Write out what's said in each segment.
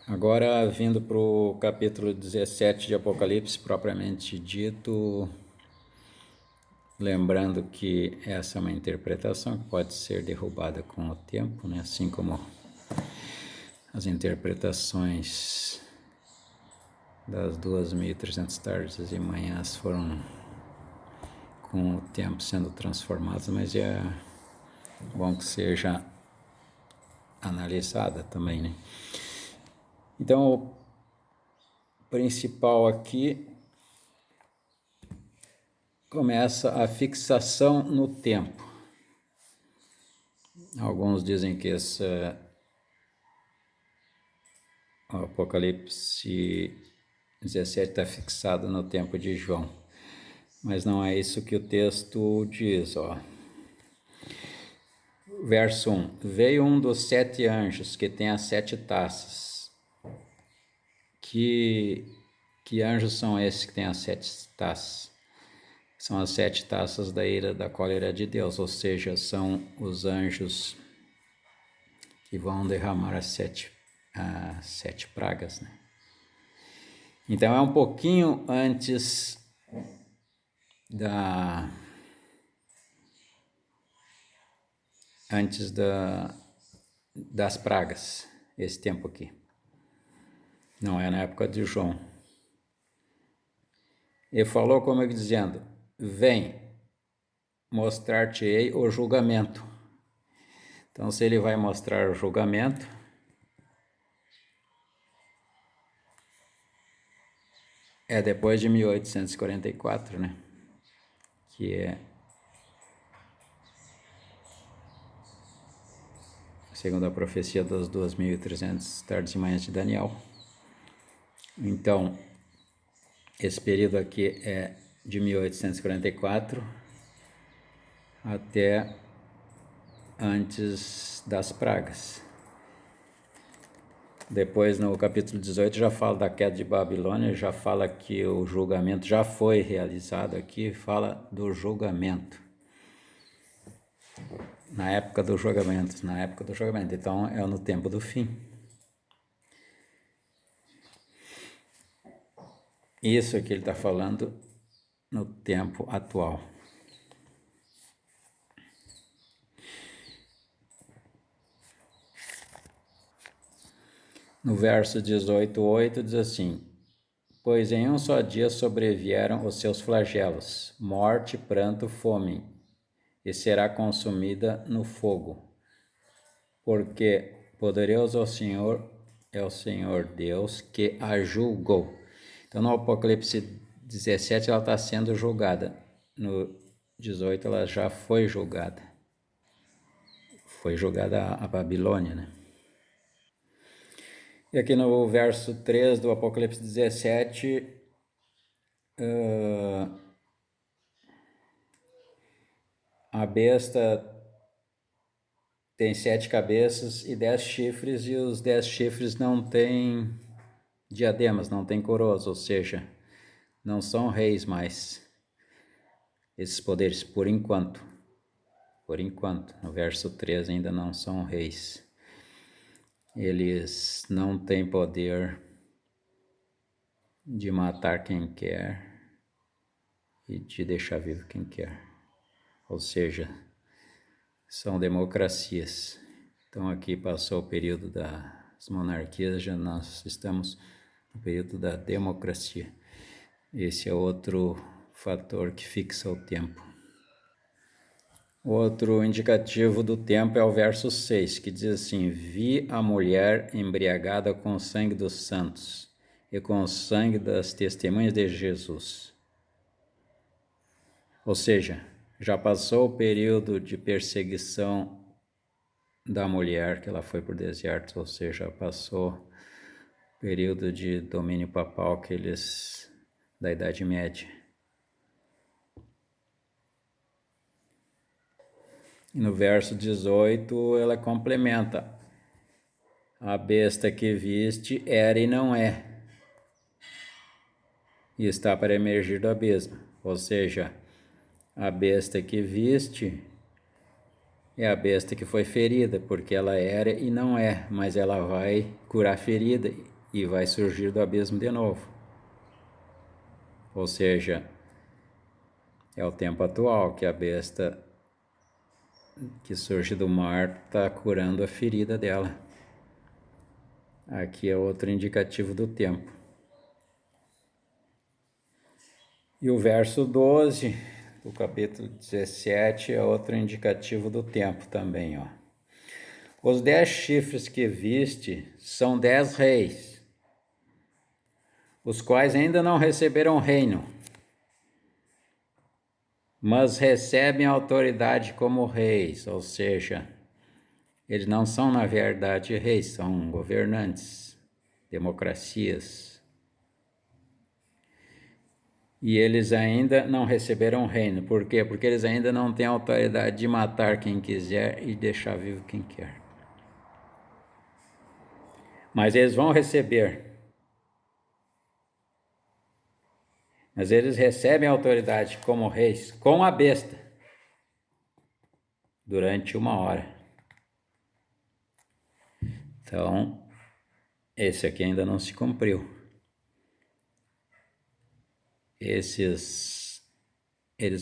Agora, vindo para o capítulo 17 de Apocalipse, propriamente dito, lembrando que essa é uma interpretação que pode ser derrubada com o tempo, né? Assim como as interpretações das 2.300 tardes e manhãs foram com o tempo sendo transformadas, mas é bom que seja analisada também, né? Então, o principal aqui começa a fixação no tempo. Alguns dizem que o Apocalipse 17 está fixado no tempo de João, mas não é isso que o texto diz, ó. Verso 1: Veio um dos 7 anjos que tem as 7 taças. Que anjos são esses que têm as 7 taças? São as 7 taças da ira, da cólera de Deus, ou seja, são os anjos que vão derramar as sete pragas, né? Então é um pouquinho antes das pragas, esse tempo aqui. Não é na época de João. Ele falou como dizendo: vem, mostrar-te-ei o julgamento. Então, se ele vai mostrar o julgamento, é depois de 1844, né? Que é, segundo a profecia das 2.300 tardes e manhãs de Daniel. Então, esse período aqui é de 1844 até antes das pragas. Depois, no capítulo 18, já fala da queda de Babilônia, já fala que o julgamento já foi realizado aqui, fala do julgamento. Na época do julgamento. Então, é no tempo do fim. Isso é que ele está falando no tempo atual. No verso 18:8 diz assim: Pois em um só dia sobrevieram os seus flagelos, morte, pranto, fome, e será consumida no fogo. Porque poderoso é o Senhor Deus que a julgou. Então no Apocalipse 17 ela está sendo julgada. No 18 ela já foi julgada. Foi julgada a Babilônia, né? E aqui no verso 3 do Apocalipse 17, a besta tem 7 cabeças e 10 chifres, e os 10 chifres não têm diademas, não têm coroas, ou seja, não são reis mais. Esses poderes, por enquanto, no verso 3 ainda não são reis. Eles não têm poder de matar quem quer e de deixar vivo quem quer. Ou seja, são democracias. Então aqui passou o período das monarquias, já nós estamos no período da democracia. Esse é outro fator que fixa o tempo. Outro indicativo do tempo é o verso 6, que diz assim: Vi a mulher embriagada com o sangue dos santos e com o sangue das testemunhas de Jesus. Ou seja, já passou o período de perseguição da mulher, que ela foi para o deserto, ou seja, passou o período de domínio papal da Idade Média. E no verso 18 ela complementa: a besta que viste era e não é, e está para emergir do abismo. Ou seja, a besta que viste é a besta que foi ferida, porque ela era e não é, mas ela vai curar a ferida e vai surgir do abismo de novo. Ou seja, é o tempo atual que a besta que surge do mar está curando a ferida dela. Aqui é outro indicativo do tempo. E o verso 12 do capítulo 17 é outro indicativo do tempo também, ó. Os 10 chifres que viste são 10 reis, os quais ainda não receberam reino, mas recebem autoridade como reis, ou seja, eles não são na verdade reis, são governantes, democracias. E eles ainda não receberam reino. Por quê? Porque eles ainda não têm autoridade de matar quem quiser e deixar vivo quem quer. Mas eles vão receber. Mas eles recebem autoridade como reis, com a besta, durante 1 hora. Então, esse aqui ainda não se cumpriu. Eles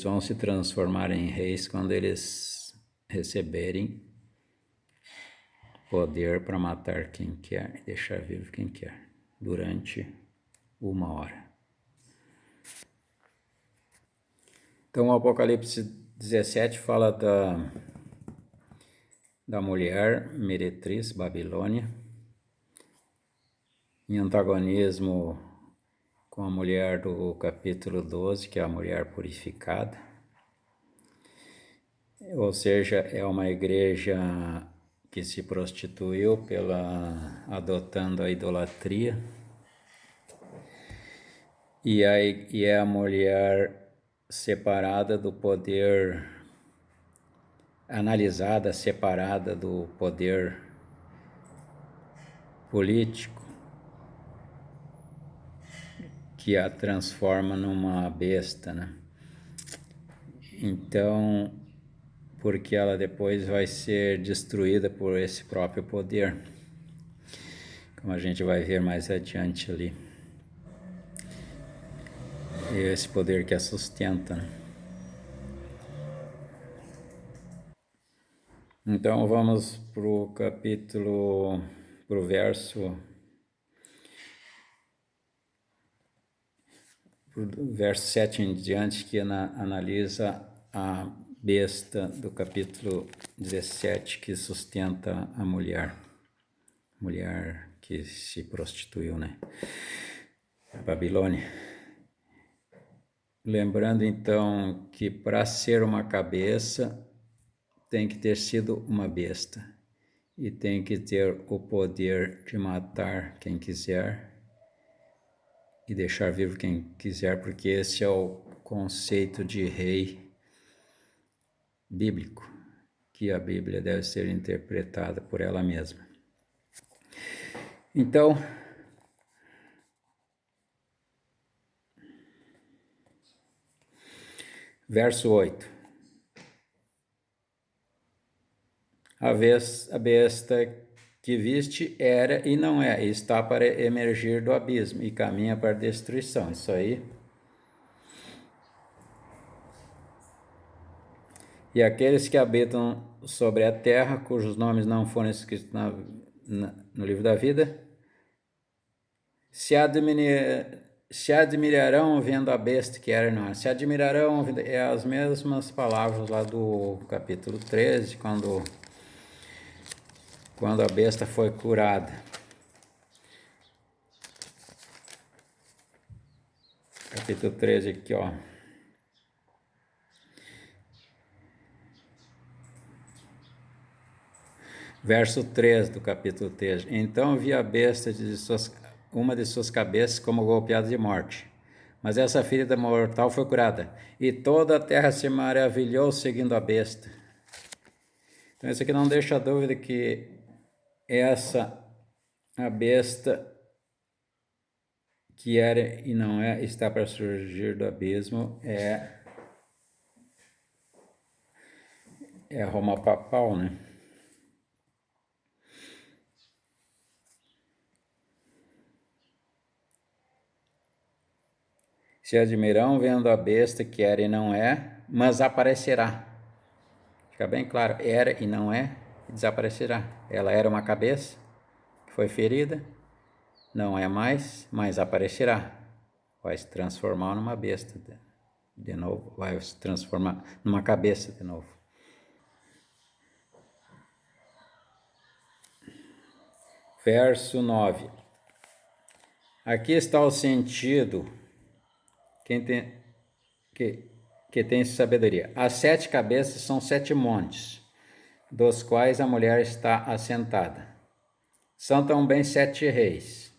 vão se transformar em reis quando eles receberem poder para matar quem quer e deixar vivo quem quer, durante 1 hora. Então, o Apocalipse 17 fala da mulher meretriz, Babilônia, em antagonismo com a mulher do capítulo 12, que é a mulher purificada. Ou seja, é uma igreja que se prostituiu adotando a idolatria, e é a mulher separada do poder, analisada, separada do poder político, que a transforma numa besta, né? Então, porque ela depois vai ser destruída por esse próprio poder, como a gente vai ver mais adiante ali. Esse poder que a sustenta, né? Então vamos pro verso 7 em diante, que analisa a besta do capítulo 17 que sustenta a mulher que se prostituiu, né? A Babilônia. Lembrando então que para ser uma cabeça tem que ter sido uma besta e tem que ter o poder de matar quem quiser e deixar vivo quem quiser, porque esse é o conceito de rei bíblico, que a Bíblia deve ser interpretada por ela mesma. Então, verso 8. A besta que viste era e não é, e está para emergir do abismo e caminha para a destruição. Isso aí. E aqueles que habitam sobre a terra, cujos nomes não foram escritos no livro da vida, se admirarão vendo a besta que era e não é. Se admirarão, é as mesmas palavras lá do capítulo 13, quando a besta foi curada. Capítulo 13 aqui, ó. Verso 3 do capítulo 13. Então vi a besta uma de suas cabeças como golpeada de morte. Mas essa ferida mortal foi curada, e toda a terra se maravilhou seguindo a besta. Então isso aqui não deixa dúvida que a besta que era e não é, está para surgir do abismo, é a Roma papal, né? Se admirão vendo a besta que era e não é, mas aparecerá. Fica bem claro, era e não é, e desaparecerá. Ela era uma cabeça que foi ferida, não é mais, mas aparecerá. Vai se transformar numa besta de novo, vai se transformar numa cabeça de novo. Verso 9. Aqui está o sentido que tem sabedoria. As 7 cabeças são 7 montes, dos quais a mulher está assentada. São também 7 reis.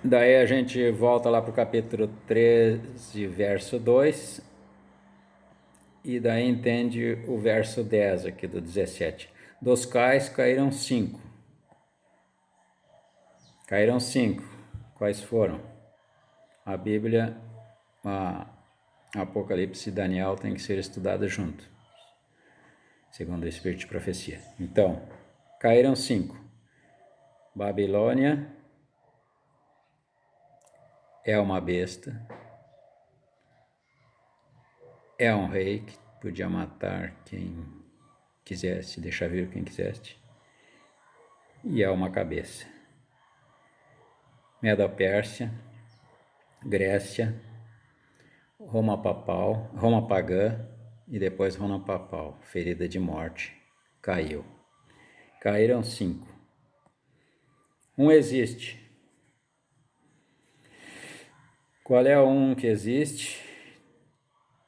Daí a gente volta lá para o capítulo 13, verso 2, e daí entende o verso 10 aqui do 17. Dos quais caíram 5. Caíram 5. Quais foram? A Bíblia, a Apocalipse e Daniel tem que ser estudada junto, segundo o Espírito de Profecia. Então, caíram 5. Babilônia é uma besta, é um rei que podia matar quem quisesse, deixar vivo quem quisesse, e é uma cabeça. Medo-Pérsia, Grécia, Roma papal, Roma pagã e depois Roma papal, ferida de morte, caiu. Caíram 5. Um existe. Qual é um que existe?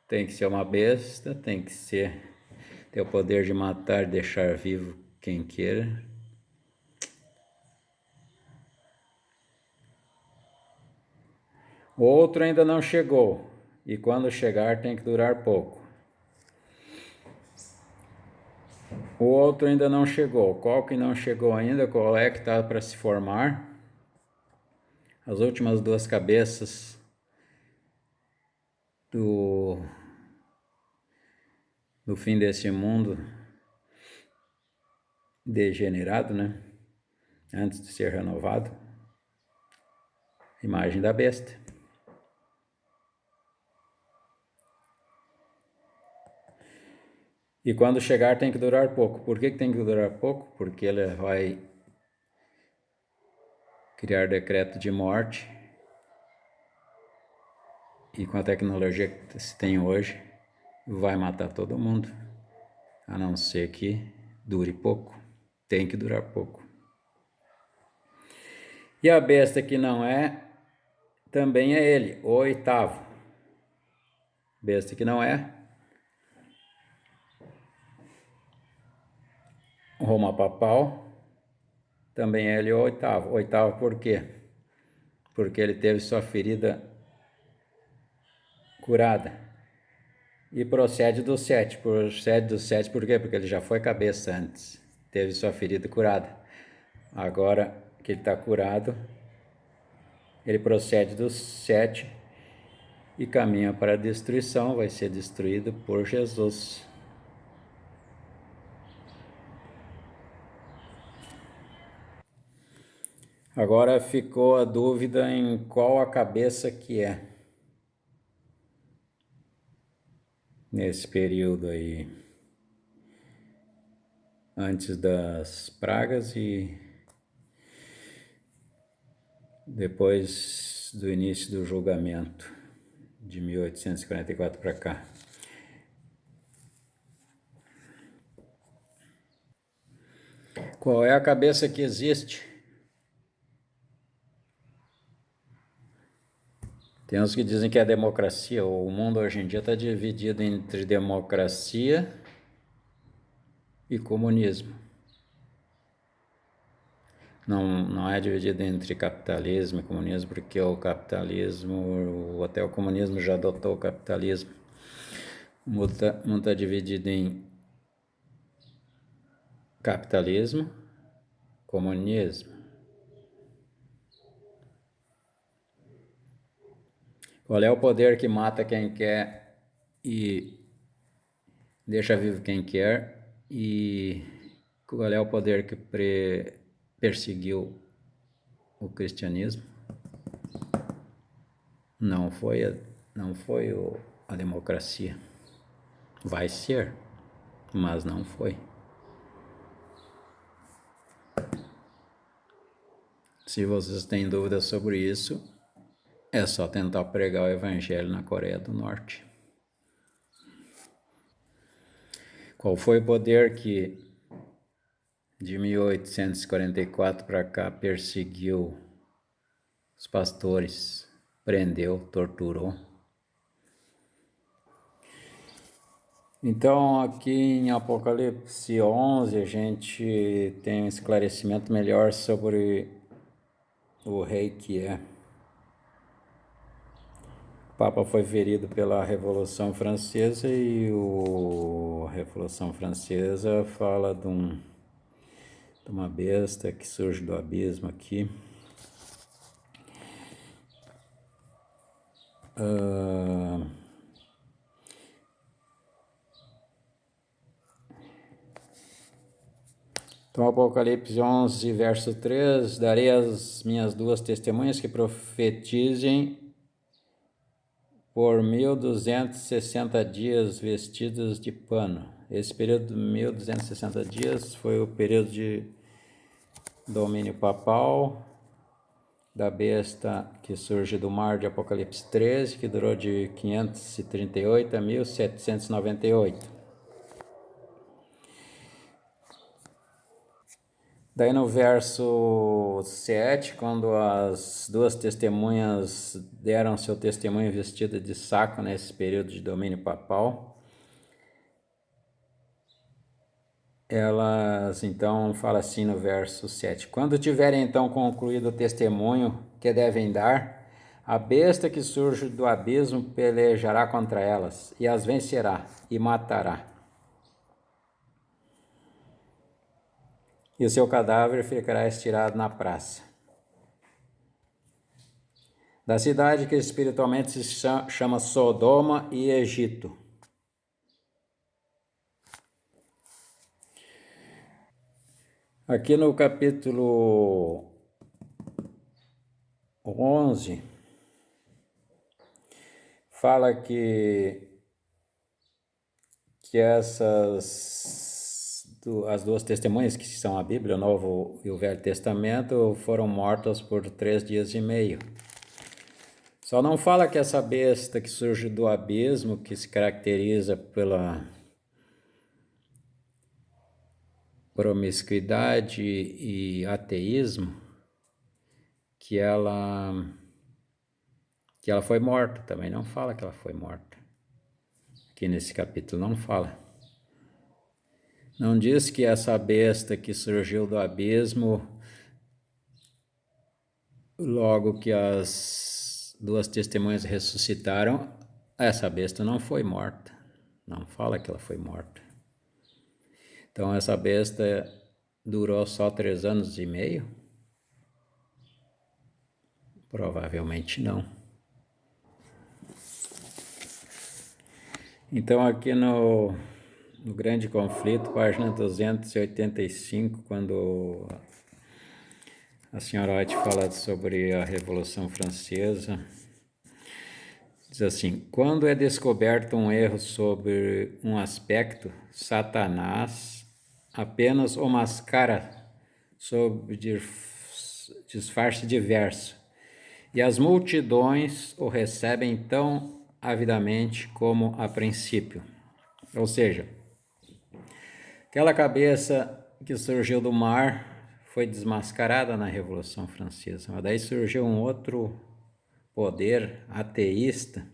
Tem que ser uma besta, tem que ter o poder de matar e deixar vivo quem queira. O outro ainda não chegou, e quando chegar tem que durar pouco. O outro ainda não chegou. Qual que não chegou ainda? Qual é que está para se formar? As últimas 2 cabeças do fim desse mundo degenerado, né? Antes de ser renovado. Imagem da besta. E quando chegar tem que durar pouco. Por que tem que durar pouco? Porque ele vai criar decreto de morte. E com a tecnologia que se tem hoje, vai matar todo mundo. A não ser que dure pouco. Tem que durar pouco. E a besta que não é, também é ele, o 8º. Besta que não é, Roma papal, também é ele o 8º. 8º por quê? Porque ele teve sua ferida curada. E procede do 7. Procede do 7 por quê? Porque ele já foi cabeça antes. Teve sua ferida curada. Agora que ele está curado, ele procede do 7 e caminha para a destruição. Vai ser destruído por Jesus. Agora ficou a dúvida em qual a cabeça que é. Nesse período aí, antes das pragas e depois do início do julgamento de 1844 para cá. Qual é a cabeça que existe? Tem uns que dizem que é a democracia. O mundo hoje em dia está dividido entre democracia e comunismo. Não é dividido entre capitalismo e comunismo, porque o capitalismo, até o comunismo já adotou o capitalismo. O mundo está dividido em capitalismo, comunismo. Qual é o poder que mata quem quer e deixa vivo quem quer? E qual é o poder que perseguiu o cristianismo. Não foi a democracia. Vai ser, mas não foi. Se vocês têm dúvidas sobre isso, é só tentar pregar o evangelho na Coreia do Norte. Qual foi o poder que de 1844 para cá perseguiu os pastores, prendeu, torturou? Então, aqui em Apocalipse 11, a gente tem um esclarecimento melhor sobre o rei que é. O Papa foi ferido pela Revolução Francesa e a Revolução Francesa fala de uma besta que surge do abismo aqui. Então, Apocalipse 11, verso 3, darei às minhas duas testemunhas que profetizem por 1260 dias vestidas de pano. Esse período de 1260 dias foi o período de domínio papal, da besta que surge do mar de Apocalipse 13, que durou de 538 a 1798. Daí no verso 7, quando as duas testemunhas deram seu testemunho vestida de saco nesse período de domínio papal, elas então falam assim no verso 7: quando tiverem então concluído o testemunho que devem dar, a besta que surge do abismo pelejará contra elas, e as vencerá, e matará. E o seu cadáver ficará estirado na praça da cidade que espiritualmente se chama Sodoma e Egito. Aqui no capítulo 11, fala que as duas testemunhas, que são a Bíblia, o Novo e o Velho Testamento, foram mortas por 3 dias e meio. Só não fala que essa besta que surge do abismo, que se caracteriza pela promiscuidade e ateísmo, que ela foi morta. Também não fala que ela foi morta. Aqui nesse capítulo não fala. Não diz que essa besta que surgiu do abismo, logo que as duas testemunhas ressuscitaram, essa besta não foi morta. Não fala que ela foi morta. Então essa besta durou só 3 anos e meio? Provavelmente não. Então aqui no Grande Conflito, página 285, quando a senhora White fala sobre a Revolução Francesa, diz assim: quando é descoberto um erro sobre um aspecto, Satanás apenas o mascara sob disfarce diverso, e as multidões o recebem tão avidamente como a princípio. Ou seja, aquela cabeça que surgiu do mar foi desmascarada na Revolução Francesa, mas daí surgiu um outro poder ateísta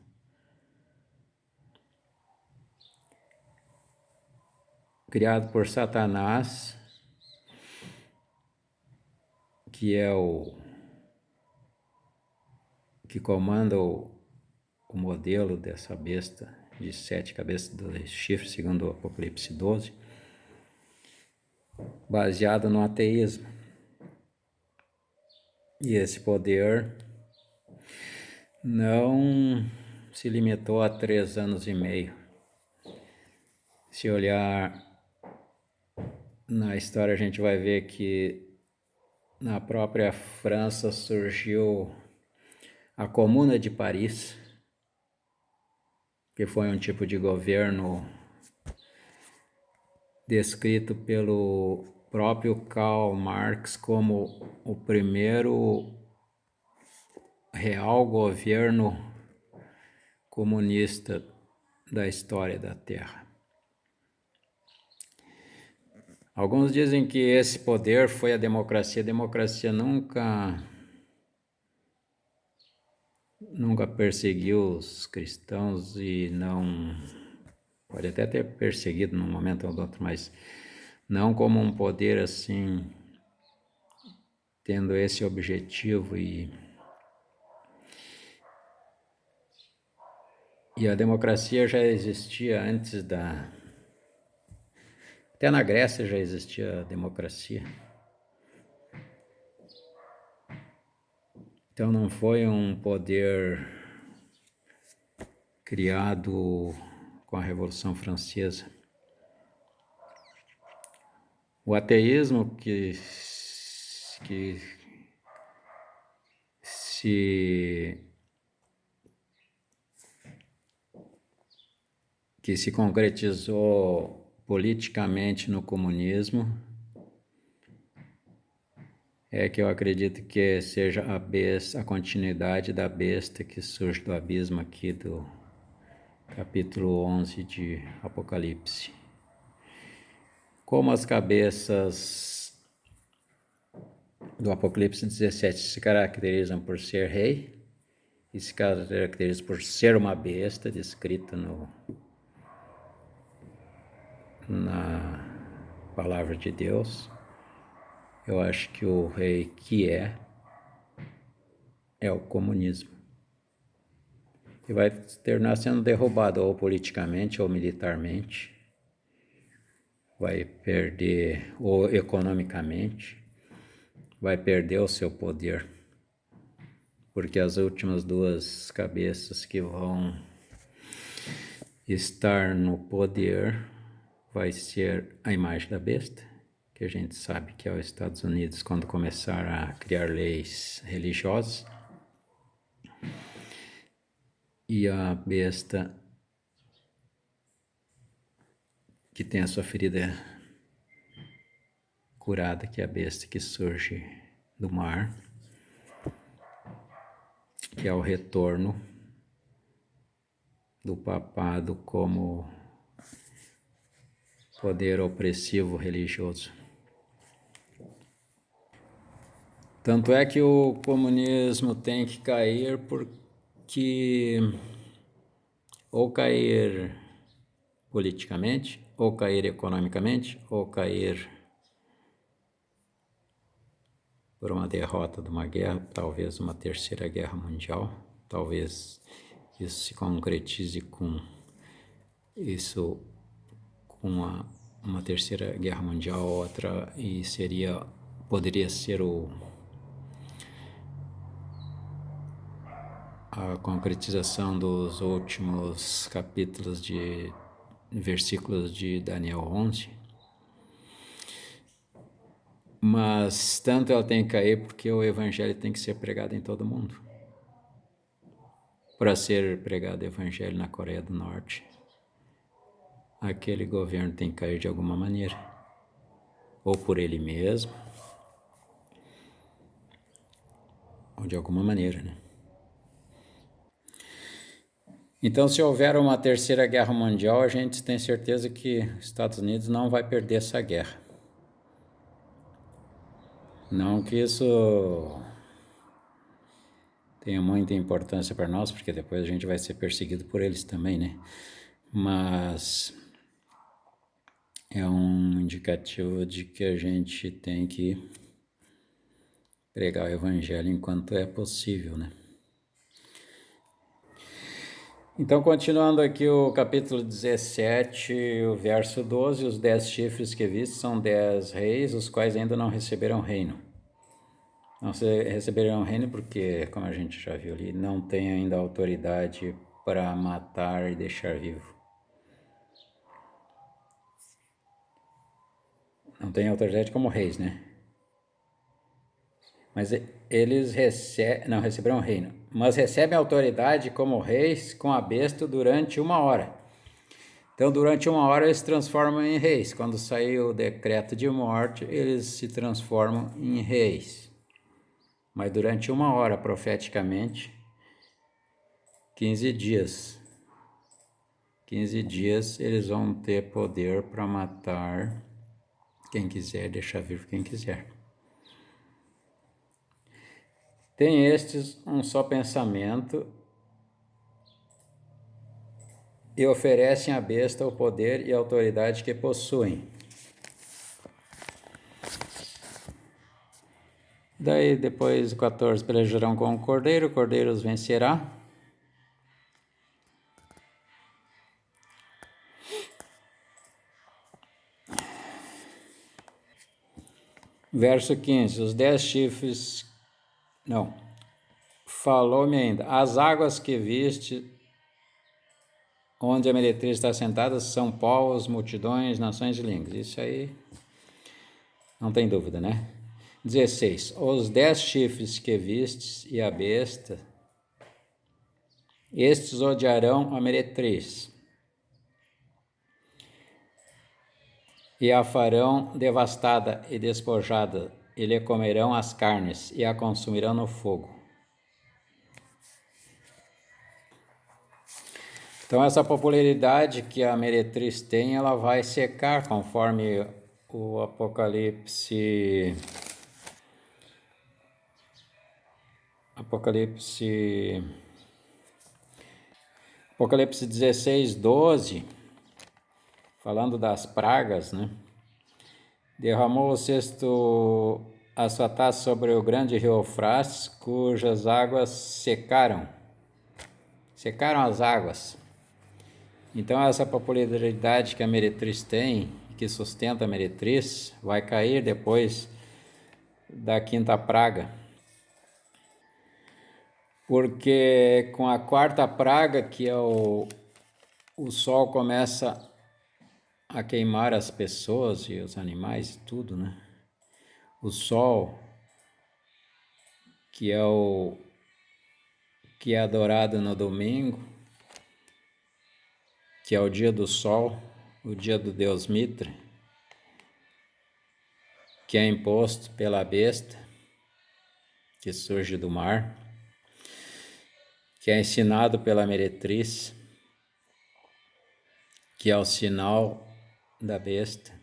criado por Satanás, que é o que comanda o modelo dessa besta de 7 cabeças e 2 chifres, segundo o Apocalipse 12, baseado no ateísmo. E esse poder não se limitou a 3 anos e meio. Se olhar na história, a gente vai ver que na própria França surgiu a Comuna de Paris, que foi um tipo de governo descrito pelo próprio Karl Marx como o primeiro real governo comunista da história da Terra. Alguns dizem que esse poder foi a democracia. A democracia nunca perseguiu os cristãos e não... Pode até ter perseguido num momento ou outro, mas não como um poder assim, tendo esse objetivo. E a democracia já existia antes da... Até na Grécia já existia a democracia. Então não foi um poder criado com a Revolução Francesa. O ateísmo que se concretizou politicamente no comunismo é que eu acredito que seja a continuidade da besta que surge do abismo aqui do capítulo 11 de Apocalipse. Como as cabeças do Apocalipse 17 se caracterizam por ser rei e se caracterizam por ser uma besta descrita na palavra de Deus, eu acho que o rei que é o comunismo. E vai terminar sendo derrubado ou politicamente ou militarmente, vai perder, ou economicamente, vai perder o seu poder, porque as últimas duas cabeças que vão estar no poder vai ser a imagem da besta, que a gente sabe que é os Estados Unidos quando começar a criar leis religiosas, e a besta que tem a sua ferida curada, que é a besta que surge do mar, que é o retorno do papado como poder opressivo religioso. Tanto é que o comunismo tem que cair porque ou cair politicamente, ou cair economicamente, ou cair por uma derrota de uma guerra, talvez uma terceira guerra mundial, talvez isso se concretize com uma terceira guerra mundial, outra, e poderia ser a concretização dos últimos capítulos de versículos de Daniel 11. Mas tanto ela tem que cair porque o evangelho tem que ser pregado em todo mundo. Para ser pregado o evangelho na Coreia do Norte, aquele governo tem que cair de alguma maneira, ou por ele mesmo, ou de alguma maneira, né? Então, se houver uma terceira guerra mundial, a gente tem certeza que os Estados Unidos não vai perder essa guerra. Não que isso tenha muita importância para nós, porque depois a gente vai ser perseguido por eles também, né? Mas é um indicativo de que a gente tem que pregar o evangelho enquanto é possível, né? Então, continuando aqui o capítulo 17, o verso 12, os 10 chifres que viste são 10 reis, os quais ainda não receberam reino. Não receberam reino porque, como a gente já viu ali, não tem ainda autoridade para matar e deixar vivo. Não tem autoridade como reis, né? Mas eles não receberam o reino, mas recebem autoridade como reis com a besta durante 1 hora. Então, durante 1 hora, eles se transformam em reis. Quando sair o decreto de morte, eles se transformam em reis. Mas durante 1 hora, profeticamente, 15 dias. 15 dias eles vão ter poder para matar quem quiser, deixar vivo quem quiser. Tem estes um só pensamento e oferecem à besta o poder e a autoridade que possuem. Daí depois 14, pelejarão com o cordeiro os vencerá. Verso 15, os 10 chifres, não, falou-me ainda, as águas que viste onde a meretriz está sentada são povos, multidões, nações e línguas. Isso aí não tem dúvida, né? 16. Os 10 chifres que vistes e a besta, estes odiarão a meretriz e a farão devastada e despojada, e lhe comerão as carnes e a consumirão no fogo. Então essa popularidade que a meretriz tem, ela vai secar conforme o Apocalipse 16, 12, falando das pragas, né? Derramou o cesto a sua taça sobre o grande rio Eufrates, cujas águas secaram as águas. Então essa popularidade que a meretriz tem, que sustenta a meretriz, vai cair depois da quinta praga. Porque com a quarta praga, que é o sol começa a queimar as pessoas e os animais e tudo, né? O sol, que é adorado no domingo, que é o dia do sol, o dia do deus Mitra, que é imposto pela besta, que surge do mar, que é ensinado pela meretriz, que é o sinal da besta.